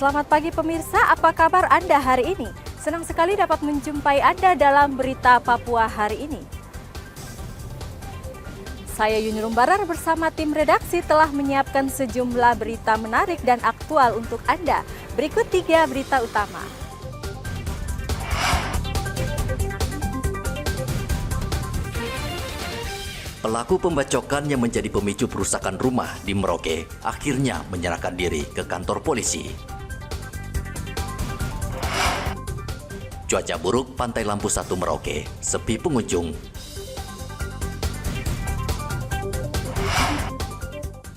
Selamat pagi pemirsa, apa kabar Anda hari ini? Senang sekali dapat menjumpai Anda dalam berita Papua hari ini. Saya Yuni Rumbarar bersama tim redaksi telah menyiapkan sejumlah berita menarik dan aktual untuk Anda. Berikut 3 berita utama. Pelaku pembacokan yang menjadi pemicu perusakan rumah di Merauke akhirnya menyerahkan diri ke kantor polisi. Cuaca buruk Pantai Lampu 1 Merauke, sepi pengunjung.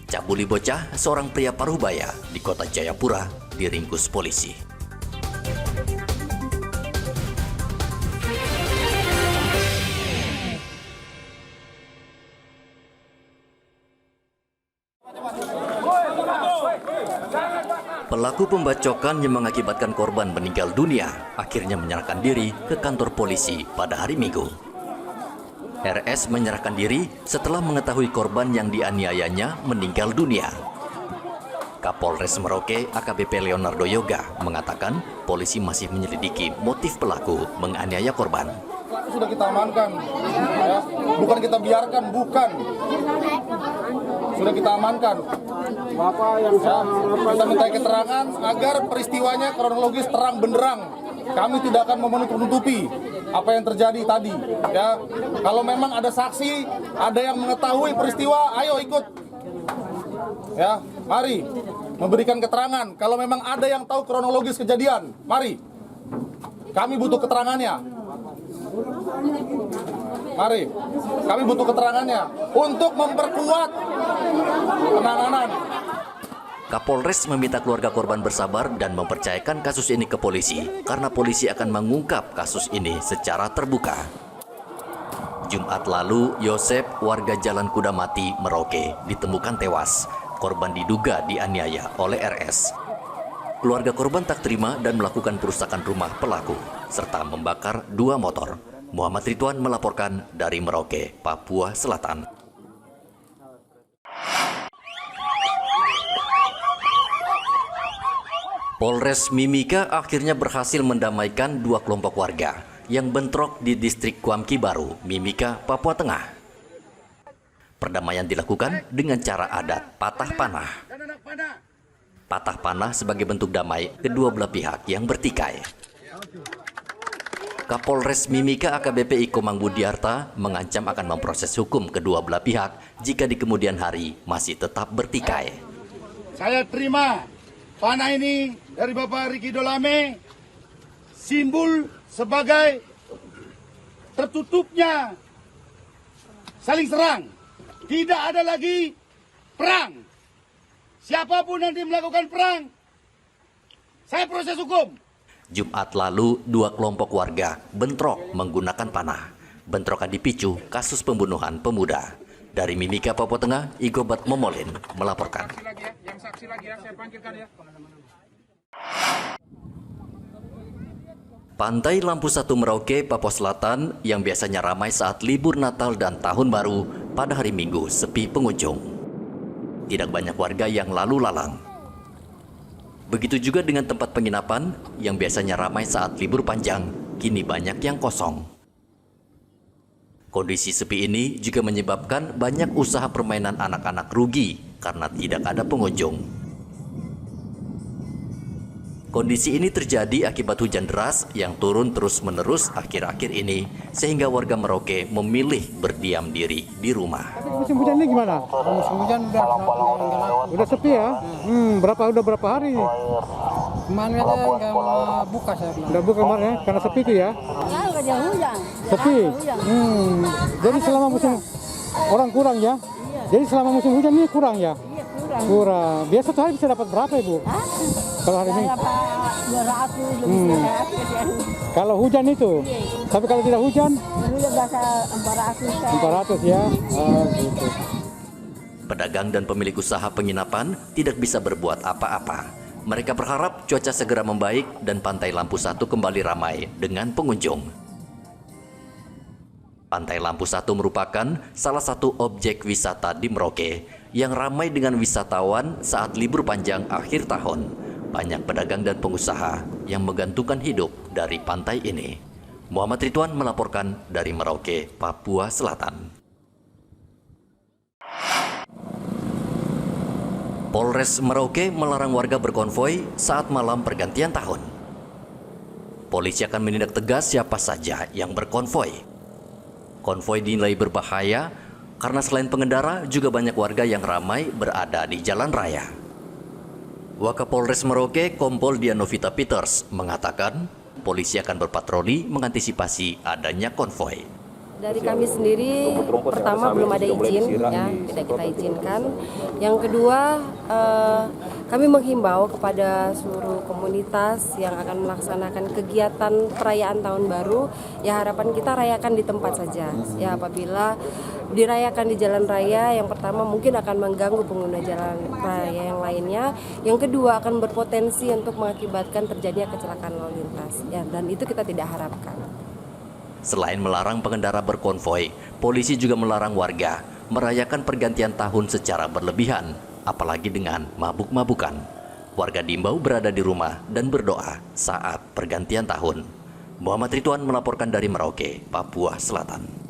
Cabuli bocah, seorang pria Parubaya di kota Jayapura diringkus polisi. Pelaku pembacokan yang mengakibatkan korban meninggal dunia akhirnya menyerahkan diri ke kantor polisi pada hari Minggu. RS menyerahkan diri setelah mengetahui korban yang dianiayanya meninggal dunia. Kapolres Merauke AKBP Leonardo Yoga mengatakan polisi masih menyelidiki motif pelaku menganiaya korban. Sudah kita amankan, ya. Bukan kita biarkan, bukan. Sudah kita amankan. Bapak yang kita minta keterangan agar peristiwanya kronologis terang benderang. Kami tidak akan menutupi apa yang terjadi tadi. Ya, kalau memang ada saksi, ada yang mengetahui peristiwa, ayo ikut. Ya, mari memberikan keterangan. Kalau memang ada yang tahu kronologis kejadian, mari. Kami butuh keterangannya. Mari, kami butuh keterangannya untuk memperkuat penanganan. Kapolres meminta keluarga korban bersabar dan mempercayakan kasus ini ke polisi karena polisi akan mengungkap kasus ini secara terbuka. Jumat lalu, Yosep, warga Jalan Kudamati, Merauke, ditemukan tewas. Korban diduga dianiaya oleh RS. Keluarga korban tak terima dan melakukan perusakan rumah pelaku, serta membakar 2 motor. Muhammad Ridwan melaporkan dari Merauke, Papua Selatan. Polres Mimika akhirnya berhasil mendamaikan 2 kelompok warga yang bentrok di distrik Kuamki Baru, Mimika, Papua Tengah. Perdamaian dilakukan dengan cara adat patah panah. Patah panah sebagai bentuk damai kedua belah pihak yang bertikai. Kapolres Mimika AKBP Iko Mangbudiarta mengancam akan memproses hukum kedua belah pihak jika di kemudian hari masih tetap bertikai. Saya terima panah ini dari Bapak Riki Dolame, simbol sebagai tertutupnya saling serang. Tidak ada lagi perang. Siapapun nanti melakukan perang, saya proses hukum. Jumat lalu, 2 kelompok warga bentrok menggunakan panah. Bentrokan dipicu kasus pembunuhan pemuda. Dari Mimika, Papua Tengah, Igobat Momolin melaporkan. Pantai Lampu 1 Merauke, Papua Selatan yang biasanya ramai saat libur Natal dan Tahun Baru pada hari Minggu sepi pengunjung. Tidak banyak warga yang lalu lalang. Begitu juga dengan tempat penginapan yang biasanya ramai saat libur panjang, kini banyak yang kosong. Kondisi sepi ini juga menyebabkan banyak usaha permainan anak-anak rugi karena tidak ada pengunjung. Kondisi ini terjadi akibat hujan deras yang turun terus-menerus akhir-akhir ini, sehingga warga Merauke memilih berdiam diri di rumah. Musim hujan ini gimana? Musim hujan Udah sepi ya? Udah berapa hari? kemarin aja nggak buka saya. Udah buka kemarin ya? Karena sepi itu ya? Ya, kerja hujan. Sepi? Jadi selama musim orang kurang ya? Jadi selama musim hujan ini kurang ya? Iya, kurang. Kurang. Biasa satu hari bisa dapat berapa Ibu? Kalau hari ini? Saya dapat 200 lebih 100. Kalau hujan itu? Tapi kalau tidak hujan? Dulu biasa 400. 400 ya? Oh, gitu. Pedagang dan pemilik usaha penginapan tidak bisa berbuat apa-apa. Mereka berharap cuaca segera membaik dan Pantai Lampu 1 kembali ramai dengan pengunjung. Pantai Lampu 1 merupakan salah satu objek wisata di Merauke yang ramai dengan wisatawan saat libur panjang akhir tahun. Banyak pedagang dan pengusaha yang menggantungkan hidup dari pantai ini. Muhammad Ridwan melaporkan dari Merauke, Papua Selatan. Polres Merauke melarang warga berkonvoi saat malam pergantian tahun. Polisi akan menindak tegas siapa saja yang berkonvoi. Konvoi dinilai berbahaya karena selain pengendara juga banyak warga yang ramai berada di jalan raya. Wakapolres Merauke Kompol Dianovita Peters mengatakan polisi akan berpatroli mengantisipasi adanya konvoi. Dari kami sendiri, pertama belum ada izin, ya tidak kita izinkan. Yang kedua, kami menghimbau kepada seluruh komunitas yang akan melaksanakan kegiatan perayaan tahun baru, ya harapan kita rayakan di tempat saja. Ya apabila dirayakan di jalan raya, yang pertama mungkin akan mengganggu pengguna jalan raya yang lainnya. Yang kedua akan berpotensi untuk mengakibatkan terjadinya kecelakaan lalu lintas. Ya, dan itu kita tidak harapkan. Selain melarang pengendara berkonvoi, polisi juga melarang warga merayakan pergantian tahun secara berlebihan, apalagi dengan mabuk-mabukan. Warga diimbau berada di rumah dan berdoa saat pergantian tahun. Muhammad Ridwan melaporkan dari Merauke, Papua Selatan.